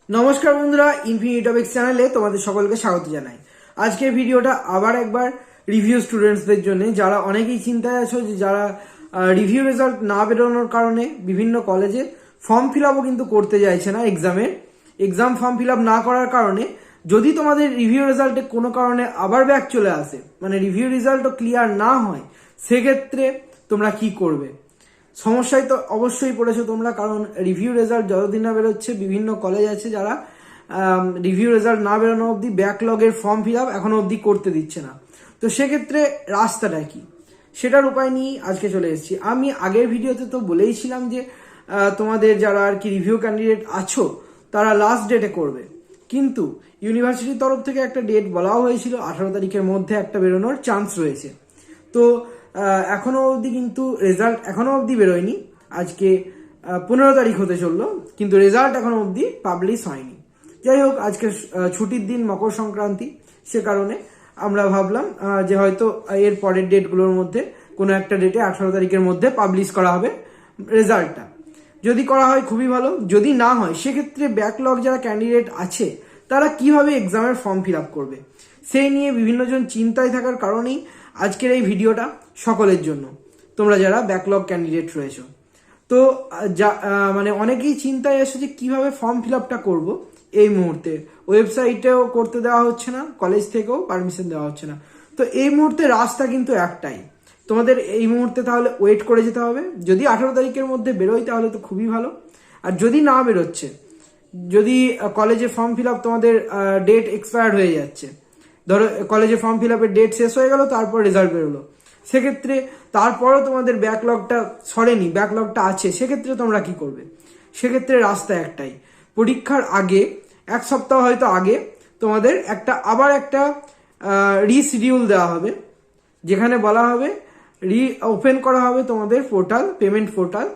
নমস্কার বন্ধুরা, infinity topics চ্যানেলে তোমাদের সকলকে স্বাগত জানাই। আজকের ভিডিওটা আবার একবার রিভিউ স্টুডেন্টসদের জন্য, যারা অনেকেই চিন্তায় আছো যে যারা রিভিউ রেজাল্ট না বেরোনোর কারণে বিভিন্ন কলেজে ফর্ম ফিল আপও কিন্তু করতে চাইছে না। এক্সাম ফর্ম ফিল আপ না করার কারণে যদি তোমাদের রিভিউ রেজাল্টে কোনো কারণে আবার ব্যাক চলে আসে, মানে রিভিউ রেজাল্টও ক্লিয়ার না হয়, সেক্ষেত্রে তোমরা কি করবে? সমস্যায় তো অবশ্যই পড়েছো তোমরা, কারণ রিভিউ রেজাল্ট যতদিন না বেরোচ্ছে বিভিন্ন কলেজ আছে যারা রিভিউ রেজাল্ট না বেরোনো অবধি ব্যাকলগের ফর্ম ফিল আপ এখনো অবধি করতে দিচ্ছে না। তো সেক্ষেত্রে রাস্তাটা কি, সেটার উপায় নিয়ে আজকে চলে এসেছি। আমি আগের ভিডিওতে তো বলেইছিলাম যে তোমাদের যারা আর কি রিভিউ ক্যান্ডিডেট আছো তারা লাস্ট ডেটে করবে, কিন্তু ইউনিভার্সিটির তরফ থেকে একটা ডেট বলাও হয়েছিল 18 তারিখের মধ্যে একটা বেরোনোর চান্স রয়েছে। তো এখনো অবধি কিন্তু রেজাল্ট এখনো অবধি বেরোয়নি। আজকে 15 তারিখ হতে চললো, কিন্তু রেজাল্ট এখনো অবধি পাবলিশ হয়নি। যাই হোক, আজকে ছুটির দিন, মকর সংক্রান্তি, সে কারণে আমরা ভাবলাম যে হয়তো এর পরের ডেটগুলোর মধ্যে কোনো একটা ডেটে 18 তারিখের মধ্যে পাবলিশ করা হবে রেজাল্টটা। যদি করা হয় খুবই ভালো, যদি না হয় সেক্ষেত্রে ব্যাকলগ যারা ক্যান্ডিডেট আছে তারা কিভাবে এক্সামের ফর্ম ফিল আপ করবে সেই নিয়ে বিভিন্নজন চিন্তায় থাকার কারণেই আজকের এই ভিডিওটা সকলের জন্য, তোমরা যারা ব্যাকলগ ক্যান্ডিডেট রয়েছো। তো মানে অনেকেই চিন্তায় এসে যে কিভাবে ফর্ম ফিল আপটা করবো। এই মুহূর্তে ওয়েবসাইটেও করতে দেওয়া হচ্ছে না, কলেজ থেকেও পারমিশন দেওয়া হচ্ছে না। তো এই মুহূর্তে রাস্তা কিন্তু একটাই, তোমাদের এই মুহূর্তে তাহলে ওয়েট করে যেতে হবে। যদি 18 তারিখের মধ্যে বেরোয় তাহলে তো খুবই ভালো, আর যদি না বেরোচ্ছে, যদি কলেজে ফর্ম ফিল আপ তোমাদের ডেট এক্সপায়ার্ড হয়ে যাচ্ছে, ধরো কলেজে ফর্ম ফিল আপের ডেট শেষ হয়ে গেল, তারপর রেজাল্ট বেরোলো, সেক্ষেত্রে তারপরেও তোমাদের ব্যাকলগটা সরেনি, ব্যাকলগটা আছে, সেক্ষেত্রে তোমরা কি করবে? সেক্ষেত্রে রাস্তা একটাই, পরীক্ষার আগে এক সপ্তাহ হয়তো আগে তোমাদের আবার একটা রিশিডিউল দেওয়া হবে, যেখানে বলা হবে ওপেন করা হবে তোমাদের পোর্টাল, পেমেন্ট পোর্টাল।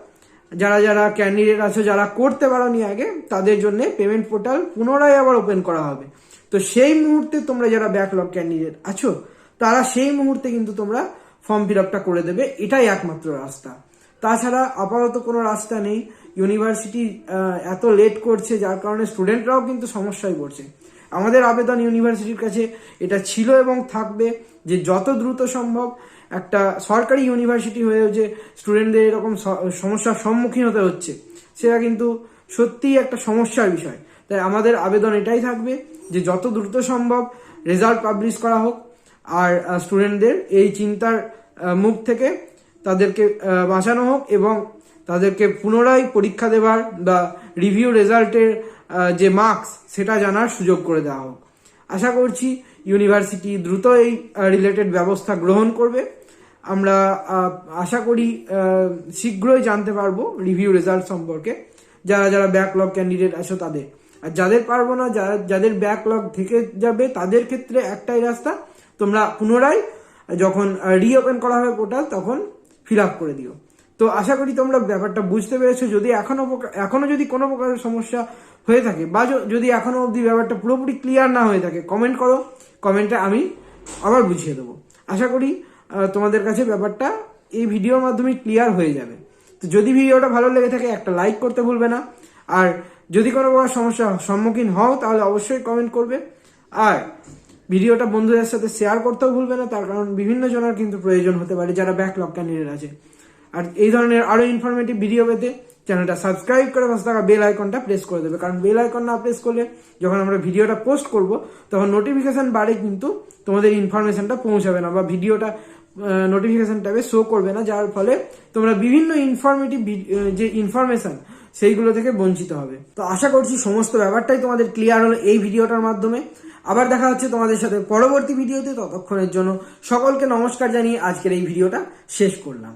যারা যারা ক্যান্ডিডেট আছো যারা করতে পারোনি আগে, তাদের জন্য পেমেন্ট পোর্টাল পুনরায় আবার ওপেন করা হবে। তো সেই মুহূর্তে তোমরা যারা ব্যাকলগ ক্যান্ডিডেট আছো তারা সেই মুহূর্তে কিন্তু তোমরা ফর্ম ফিল আপটা করে দেবে, এটাই একমাত্র রাস্তা। তাছাড়া আপাতত কোনো রাস্তা নেই। ইউনিভার্সিটি এত লেট করছে, যার কারণে স্টুডেন্টরাও কিন্তু সমস্যায় পড়ছে। আমাদের আবেদন ইউনিভার্সিটির কাছে এটা ছিল এবং থাকবে যে যত দ্রুত সম্ভব একটা সরকারি ইউনিভার্সিটি হয়েও যে স্টুডেন্টদের এরকম সমস্যার সম্মুখীন হতে হচ্ছে, সেটা কিন্তু সত্যিই একটা সমস্যার বিষয়। তাই আমাদের আবেদন এটাই থাকবে যে যত দ্রুত সম্ভব রেজাল্ট পাবলিশ করা হোক, আর স্টুডেন্টদের এই চিন্তার মুখ থেকে তাদেরকে বাঁচানো হোক, এবং তাদেরকে পুনরায় পরীক্ষা দেবার বা রিভিউ রেজাল্টের যে মার্কস সেটা জানার সুযোগ করে দেওয়া হোক। আশা করছি ইউনিভার্সিটি দ্রুত এই রিলেটেড ব্যবস্থা গ্রহণ করবে। আমরা আশা করি শীঘ্রই জানতে পারবো রিভিউ রেজাল্ট সম্পর্কে, যারা যারা ব্যাকলগ ক্যান্ডিডেট আছো তাদের। আর যাদের পারবো না, যাদের ব্যাকলগ থেকে যাবে, তাদের ক্ষেত্রে একটাই রাস্তা, তোমরা পুনরায় যখন রিওপেন করা হবে পোর্টাল তখন ফিল আপ করে দিও। তো আশা করি তোমরা ব্যাপারটা বুঝতে পেরেছো। যদি এখনো যদি কোনো প্রকারের সমস্যা হয়ে থাকে, বা যদি এখনো অবধি ব্যাপারটা পুরোপুরি ক্লিয়ার না হয়ে থাকে, কমেন্ট করো, কমেন্টে আমি আবার বুঝিয়ে দেবো। আশা করি তোমাদের কাছে ব্যাপারটা এই ভিডিওর মাধ্যমে ক্লিয়ার হয়ে যাবে। তো যদি ভিডিওটা ভালো লেগে থাকে একটা লাইক করতে ভুলবে না, আর যদি কোনো প্রকার সমস্যার সম্মুখীন হও তাহলে অবশ্যই কমেন্ট করবে, আর ভিডিওটা বন্ধুদের সাথে শেয়ার করতেও ভুলবে না, তার কারণ বিভিন্ন জনের কিন্তু প্রয়োজন হতে পারে যারা ব্যাকলগ ক্যান্ডিডেট আছে। আর এই ধরনের আরো ইনফরমেটিভ ভিডিও পেতে চ্যানেলটা সাবস্ক্রাইব করে পাশে থাকা বেল আইকনটা প্রেস করে দেবে, কারণ বেল আইকন না প্রেস করলে যখন আমরা ভিডিওটা পোস্ট করব তখন নোটিফিকেশন বারে কিন্তু তোমাদের ইনফরমেশনটা পৌঁছাবে না, বা ভিডিওটা নোটিফিকেশন ট্যাবে শো করবে না, যার ফলে তোমরা বিভিন্ন ইনফরমেটিভ যে ইনফরমেশন সেইগুলো থেকে বঞ্চিত হবে। তো আশা করছি সমস্ত ব্যাপারটাই তোমাদের ক্লিয়ার হলো এই ভিডিওটার মাধ্যমে। আবার দেখা হচ্ছে তোমাদের সাথে পরবর্তী ভিডিওতে, ততক্ষণের জন্য সকলকে নমস্কার জানিয়ে আজকের এই ভিডিওটা শেষ করলাম।